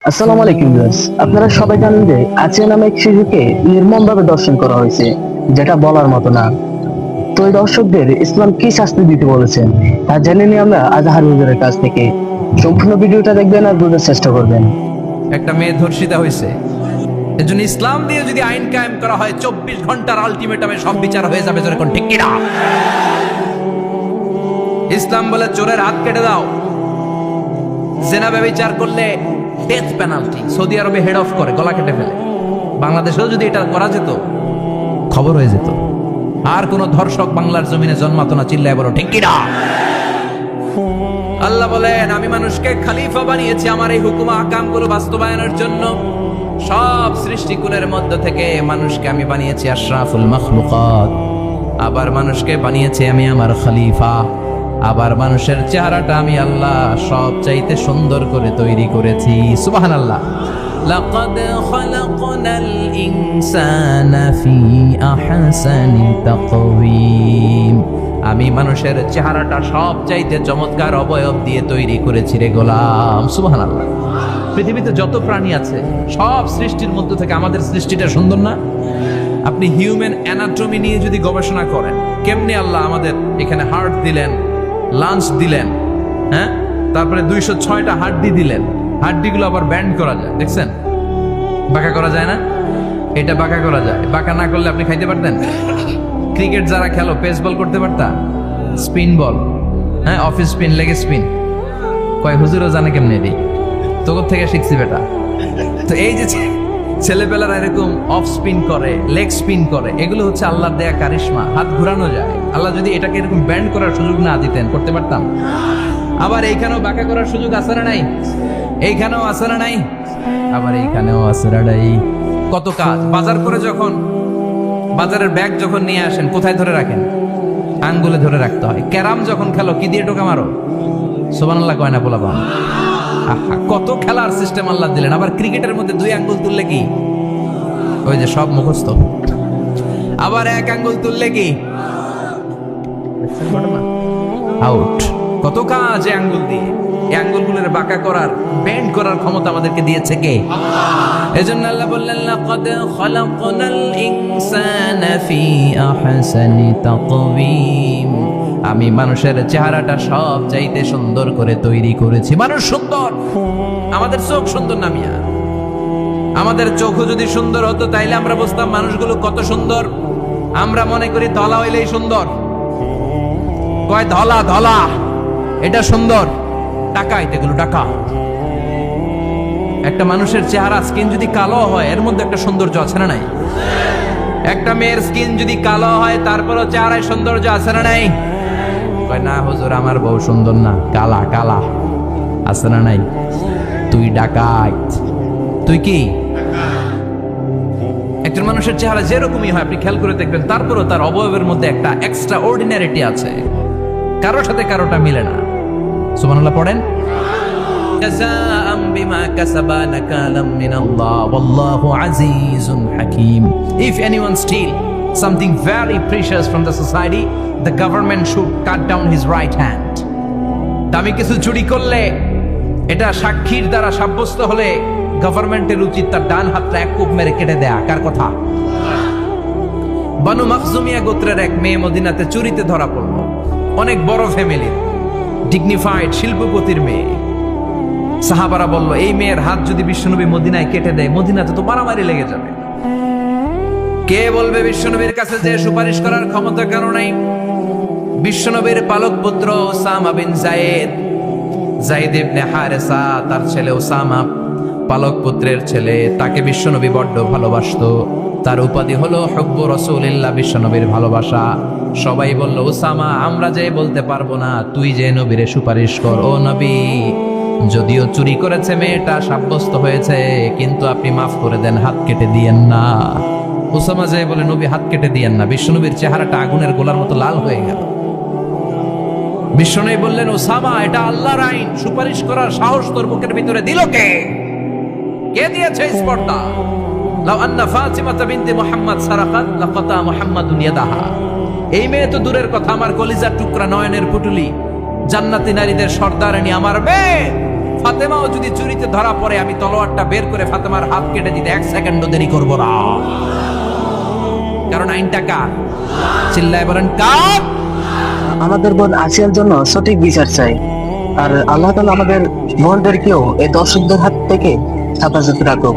আসসালামু আলাইকুম ভিউয়ার্স, আপনারা সবাই জানেন যে আচিয়া নামে এক শিশুকে নির্মমভাবে দর্শন করা হয়েছে, যেটা বলার মতো না। তো এই দর্শকদের ইসলাম কি শাস্তি দিতে বলেছেন তা জেনে নিই আমরা আজহার হুজুরের কাছ থেকে। সম্পূর্ণ ভিডিওটা দেখবেন আর বোঝার চেষ্টা করবেন। একটা মেয়ে ধর্ষিতা হয়েছে, এজন্য ইসলাম দিয়ে যদি আইন কায়েম করা হয় 24 ঘন্টার আলটিমেটামে সব বিচার হয়ে যাবে, যেরকম ঠিক কিনা? ইসলাম বলে চোরের হাত কেটে দাও, জেনা ব্যভিচার করলে ডেথ পেনাল্টি। সৌদি আরবে হেড অফ করে, গলা কেটে ফেলে। বাংলাদেশেও যদি এটা করা যেত, খবর হয়ে যেত। আর কোন ধর্ষক বাংলার জমিনে জন্মাতো না। চিল্লায় বলো ঠিক কিনা? আল্লাহ বলেন, আমি মানুষকে খলিফা বানিয়েছি আমার এই হুকুম আকামগুলো বাস্তবায়নের জন্য। সব সৃষ্টিকুলের মধ্য থেকে মানুষকে আমি বানিয়েছি আশরাফুল মাখলুকাত। আবার মানুষকে বানিয়েছি আমি আমার খলিফা। আবার মানুষের চেহারাটা আমি আল্লাহ সব চাইতে সুন্দর করে তৈরি করেছি। সুবহানাল্লাহ। লাকাদ খালাকনাল ইনসানা ফি আহসানি তাকওয়িম। আমি মানুষের চেহারাটা সব চাইতে চমৎকার অবয়ব দিয়ে তৈরি করেছি রে গোলাম। সুবহানাল্লাহ। পৃথিবীতে যত প্রাণী আছে সব সৃষ্টির মধ্য থেকে আমাদের সৃষ্টিটা সুন্দর না? আপনি হিউম্যান অ্যানাটমি নিয়ে যদি গবেষণা করেন, কেমনে আল্লাহ আমাদের এখানে হার্ট দিলেন, লাঞ্চ দিলেন, হ্যাঁ, তারপরে 206টা হাড্ডি দিলেন। হাড্ডিগুলো আবার ব্যান্ড করা যায়, দেখছেন? বাঁকা করা যায় না? এটা বাঁকা করা যায়। বাঁকা না করলে আপনি খাইতে পারতেন? ক্রিকেট যারা খেলো, পেস বল করতে পারতা? স্পিন বল, হ্যাঁ, অফিস স্পিন, লেগ স্পিন, কয় হুজুরও জানে কেমনে এটি। তোর থেকে শিখছি বেটা। তো এই যে ছেলেপেলারা এরকম অফ স্পিন করে, লেগ স্পিন করে, এগুলো হচ্ছে আল্লাহর দেয়া কারিশমা। হাত ঘুরানো যায়। আল্লাহ যদি এটাকে এরকম ব্যান্ড করার সুযোগ না দিতেন, করতে পারতাম? আবার এইখানেও বাঁকা করার সুযোগ আছে না নাই? এইখানেও আছে না নাই? আবার এইখানেও আছে না নাই? কত কাজ। বাজার করে যখন বাজারের ব্যাগ যখন নিয়ে আসেন, কোথায় ধরে রাখেন? আঙ্গুলে ধরে রাখতে হয়। ক্যারাম যখন খেলো, কি দিয়ে টোকা মারো? সুবহানাল্লাহ কয় না বলাবা? কত খেলার সিস্টেম আল্লাহ দিলেন। আবার ক্রিকেটের মধ্যে 2 আঙ্গুল তুললে কি? ওই যে সব মুখস্থ। আবার 1 আঙ্গুল তুললে কি? আউট। কত কাজ এই আঙ্গুল দিয়ে। এই আঙ্গুলগুলোর বাঁকা করার, বেন্ড করার ক্ষমতা আমাদেরকে দিয়েছে কে? এজন্য আল্লাহ বললেন, লাকাদ খালাকনাল ইনসানা ফি আহসানি তাকওয়িম। আমি মানুষের চেহারাটা সব চাইতে সুন্দর করে তৈরি করেছি। মানুষ সুন্দর, আমাদের চোখ সুন্দর না মিয়া? আমাদের চোখও যদি সুন্দর হতো তাইলে আমরা বুঝতাম মানুষগুলো কত সুন্দর। আমরা মনে করি ধলা হইলেই সুন্দর। কয় ধলা ধলা, এটা সুন্দর। টাকাইতে এগুলো টাকা। একটা মানুষের চেহারা, স্কিন যদি কালো হয়, এর মধ্যে একটা সৌন্দর্য আছে না নাই? একটা মেয়ের স্কিন যদি কালো হয়, তারপরও চেহারায় সৌন্দর্য আছে না নাই? কয় না হুজুর, আমার বউ সুন্দর না, কালা কালা। আছে না নাই? তুই ডাকাইত। তুই কি? একজন মানুষের চেহারা যেরকমই হয় আপনি খেয়াল করে দেখবেন, তারপরও তার অবয়বের মধ্যে একটা এক্সট্রা অর্ডিনারিটি আছে। কারোর সাথে কারোটা মিলে না। সুবহানাল্লাহ পড়েন। জাযাআম বিমা কাসাবা নাকালাম মিনাল্লাহ ওয়াল্লাহু আজিজুন হাকীম। If anyone steal something very precious from the society, the government should cut down his right hand. দামি কিছু চুরি করলে, এটা সাক্ষীর দ্বারা সাব্যস্ত হলে গভর্নমেন্টের উচিত তার ডান হাতটা 1 কোপ মেরে কেটে দেয়া। কার কথা? বানু মাখজুমিয়া গোত্রের এক মেয়ে মদিনাতে চুরিতে ধরা পড়ল। অনেক বড় ফ্যামিলির, ডিগনিফাইড শিল্পপতির মেয়ে। সাহাবারা বলল, এই মেয়ের হাত যদি বিশ্বনবী মদিনায় কেটে দেয়, মদিনাতে তো মারামারি লেগে যাবে। কে বলবে বিশ্বনবীর কাছে যে সুপারিশ করার ক্ষমতা কেন নাই? বিশ্বনবীর পালক পুত্র ওসামা বিন যায়েদ, যায়েদ ইবনে হারেসা, তার ছেলে ওসামা, পালক পুত্রের ছেলে। তাকে বিশ্বনবী বড্ড ভালোবাসতো। তার উপাধি হলো হুব্বু রাসূলিল্লাহ, বিশ্বনবীর ভালোবাসা। সবাই বলল, ওসামা, আমরা যে বলতে পারবো না, তুই যে নবীরে সুপারিশ কর। ও নবী, যদিও চুরি করেছে মেয়েটা, সাব্যস্ত হয়েছে, কিন্তু আপনি মাফ করে দেন, হাত কেটে দিয়েন না। ওসামা যে বলে, নবী হাত কেটে দিয়েন না। বিশ্বনবীর চেহারাটা আগুনের গোলার মতো লাল হয়ে গেল। বিশ্বনবী বললেন, ওসামা, এটা আল্লাহর আইন, সুপারিশ করার সাহস তোর বুকের ভিতরে দিল কে? কে দিয়েছে স্পর্ধা? লাউ আন্না ফাতিমা বিনতে মুহাম্মদ সারাকাত লাকাতা মুহাম্মাদুন ইয়াদাহা। এই মেয়ে তো দূরের কথা, আমার কলিজার টুকরা, নয়নের পুটুলি, জান্নাতি নারীদের সর্দারানী আমার মেয়ে ফাতেমাও যদি চুরিতে ধরা পড়ে আমি তলোয়ারটা বের করে ফাতেমার হাত কেটে দিতে 1 সেকেন্ডও দেরি করব না। কারণ আইনটা কার? চিল্লায় বলেন কার? আমাদের বোন আসিয়ার জন্য সঠিক বিচার চাই, আর আল্লাহ তাআলা আমাদের বোনদেরকেও এই দর্শকদের হাত থেকে হেফাজত রাখুক।